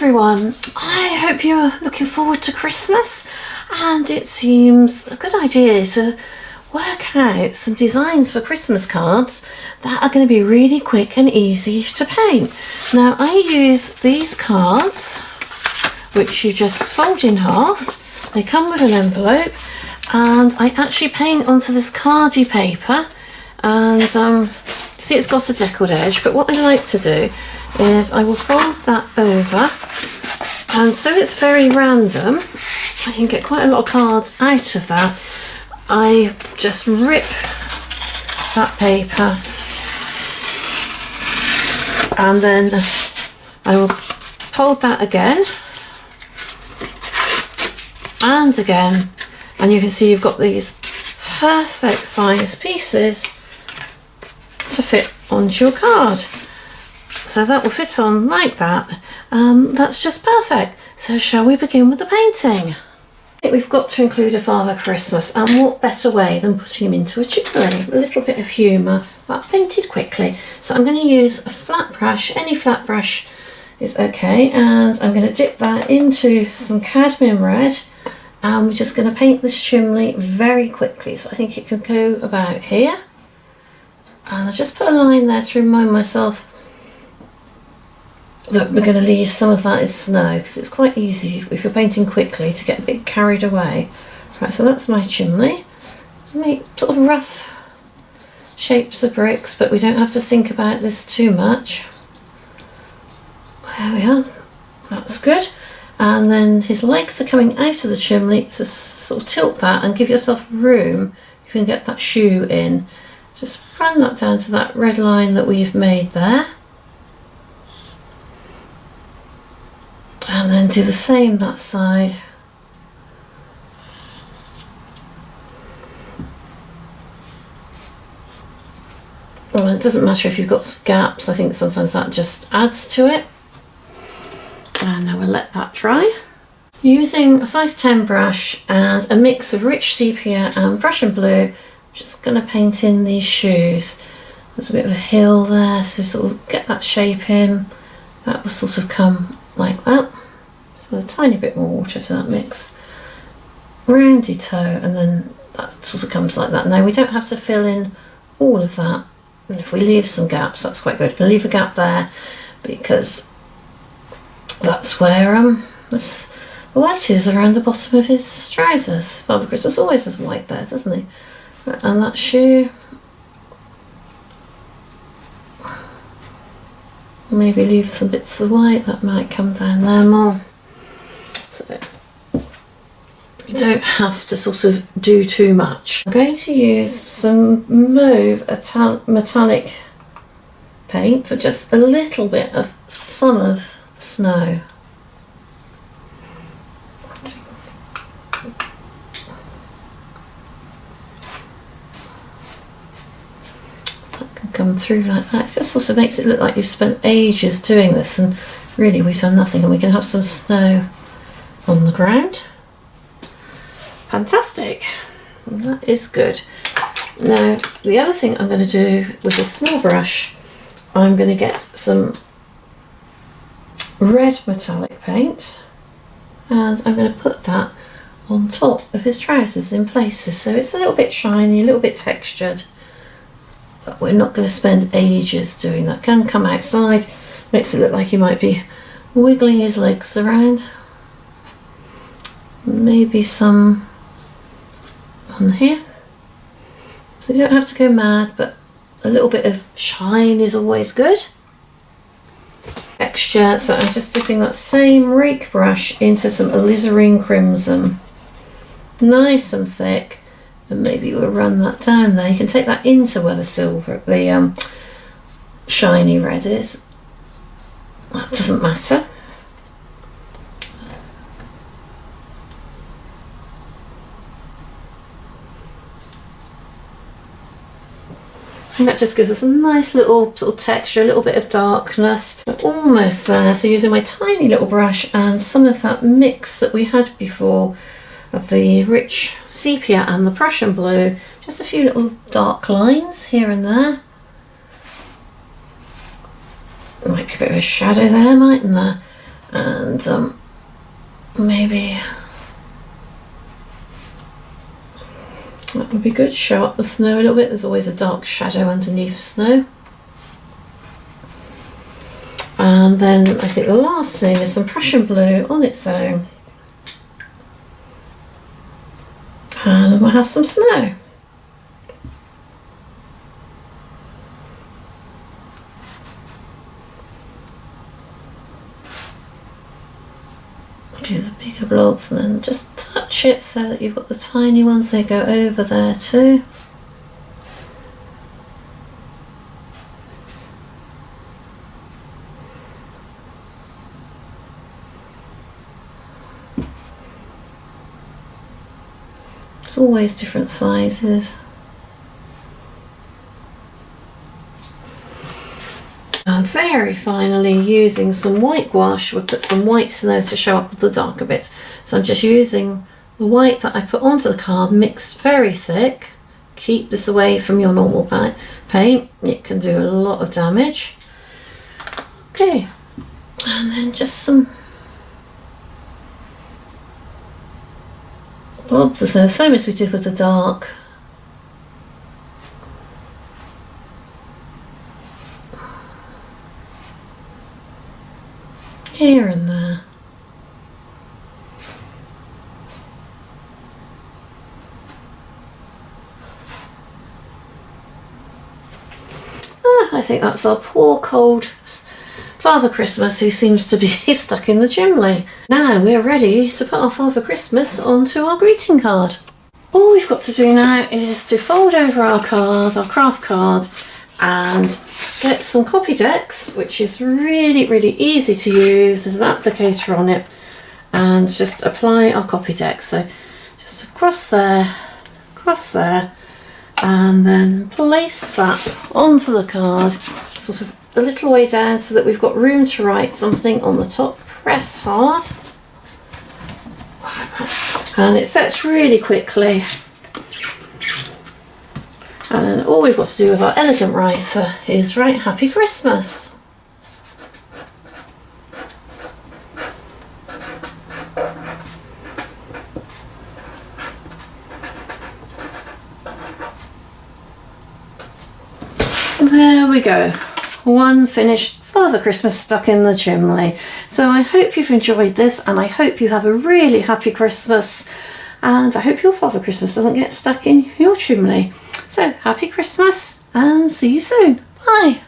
everyone, I hope you're looking forward to Christmas, and it seems a good idea to work out some designs for Christmas cards that are going to be really quick and easy to paint. Now I use these cards which you just fold in half. They come with an envelope and I actually paint onto this cardy paper, and see it's got a deckled edge, but what I like to do is I will fold that over, and so it's very random. I can get quite a lot of cards out of that. I just rip that paper and then I will fold that again and again, and you can see you've got these perfect size pieces to fit onto your card. So that will fit on like that. That's just perfect. So shall we begin with the painting? I think we've got to include a Father Christmas, and what better way than putting him into a chimney? A little bit of humour, but painted quickly. So I'm going to use a flat brush, any flat brush is okay, and I'm going to dip that into some cadmium red, and we're just going to paint this chimney very quickly. So I think it can go about here, and I'll just put a line there to remind myself that we're going to leave some of that as snow, because it's quite easy if you're painting quickly to get a bit carried away. Right, so that's my chimney. Make sort of rough shapes of bricks, but we don't have to think about this too much. There we are, that's good. And then his legs are coming out of the chimney, so sort of tilt that and give yourself room. You can get that shoe in. Just run that down to that red line that we've made there. And then do the same that side. Well, it doesn't matter if you've got some gaps, I think sometimes that just adds to it. And now we'll let that dry. Using a size 10 brush and a mix of rich sepia and Prussian blue, I'm just going to paint in these shoes. There's a bit of a hill there, so sort of get that shape in. That will sort of come like that. So a tiny bit more water to that mix. Roundy toe, and then that sort of comes like that. Now we don't have to fill in all of that, and if we leave some gaps, that's quite good. We'll leave a gap there because that's where the white is, around the bottom of his trousers. Father Christmas always has white there, doesn't he? Right, and that shoe. Maybe leave some bits of white, that might come down there more. So you don't have to sort of do too much. I'm going to use some mauve metallic paint for just a little bit of some of the snow. Come through like that. It just sort of makes it look like you've spent ages doing this, and really we've done nothing, and we can have some snow on the ground. Fantastic, and that is good. Now the other thing I'm going to do with this small brush, I'm going to get some red metallic paint, and I'm going to put that on top of his trousers in places, so it's a little bit shiny, a little bit textured. But we're not going to spend ages doing that. Can come outside, makes it look like he might be wiggling his legs around. Maybe some on here. So you don't have to go mad, but a little bit of shine is always good. Texture, so I'm just dipping that same rake brush into some alizarin crimson. Nice and thick. And maybe we'll run that down there. You can take that into where the silver, the shiny red is. That doesn't matter. And that just gives us a nice little sort of texture, a little bit of darkness. We're almost there. So using my tiny little brush and some of that mix that we had before of the rich sepia and the Prussian blue, just a few little dark lines here and there. There might be a bit of a shadow there, mightn't there? And maybe that would be good. Show up the snow a little bit. There's always a dark shadow underneath snow. And then I think the last thing is some Prussian blue on its own. And we'll have some snow. Do the bigger blobs and then just touch it so that you've got the tiny ones, they go over there too. It's always different sizes. And very finally, using some white gouache, we'll put some white snow to show up the darker bits. So I'm just using the white that I put onto the card, mixed very thick. Keep this away from your normal paint, it can do a lot of damage. Okay, and then just some blobs of snow, same as we did with the dark. Here and there. I think that's our poor cold Father Christmas who seems to be stuck in the chimney. Now we're ready to put our Father Christmas onto our greeting card. All we've got to do now is to fold over our card, our craft card, and get some copy decks, which is really easy to use. There's an applicator on it, and just apply our copy deck. So just across there, and then place that onto the card, sort of a little way down so that we've got room to write something on the top. Press hard, and it sets really quickly. And then all we've got to do with our elegant writer is write Happy Christmas. There we go. One finished Father Christmas stuck in the chimney. So I hope you've enjoyed this, and I hope you have a really happy Christmas, and I hope your Father Christmas doesn't get stuck in your chimney. So happy Christmas and see you soon. Bye.